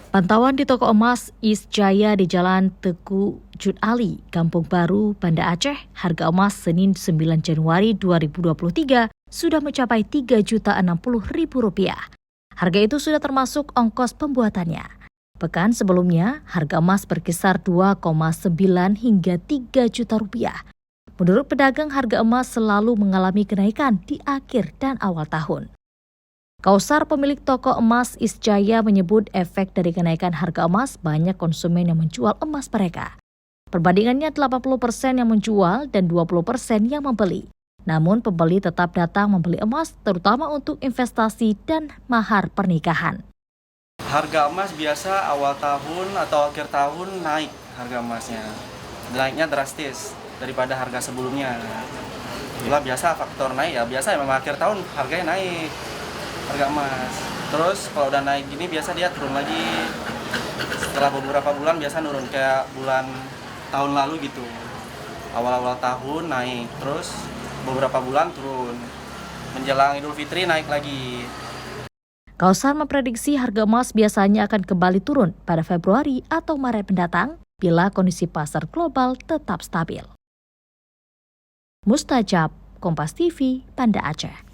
Pantauan di toko emas East Jaya di Jalan Teguh Jud Ali, Kampung Baru, Banda Aceh, harga emas Senin 9 Januari 2023 sudah mencapai Rp3.060.000. Harga itu sudah termasuk ongkos pembuatannya. Pekan sebelumnya, harga emas berkisar 2,9 hingga 3 juta rupiah. Menurut pedagang, harga emas selalu mengalami kenaikan di akhir dan awal tahun. Kausar pemilik toko emas East Jaya menyebut efek dari kenaikan harga emas banyak konsumen yang menjual emas mereka. Perbandingannya 80% yang menjual dan 20% yang membeli. Namun pembeli tetap datang membeli emas terutama untuk investasi dan mahar pernikahan. Harga emas biasa awal tahun atau akhir tahun naik harga emasnya. Naiknya drastis daripada harga sebelumnya. Bila biasa faktor naik ya biasa memang akhir tahun harganya naik. Harga emas. Terus kalau udah naik gini biasa dia turun lagi. Setelah beberapa bulan biasa nurun kayak bulan tahun lalu gitu. Awal-awal tahun naik, terus beberapa bulan turun. Menjelang Idul Fitri naik lagi. Kausar memprediksi harga emas biasanya akan kembali turun pada Februari atau Maret mendatang bila kondisi pasar global tetap stabil. Mustajab, Kompas TV, Banda Aceh.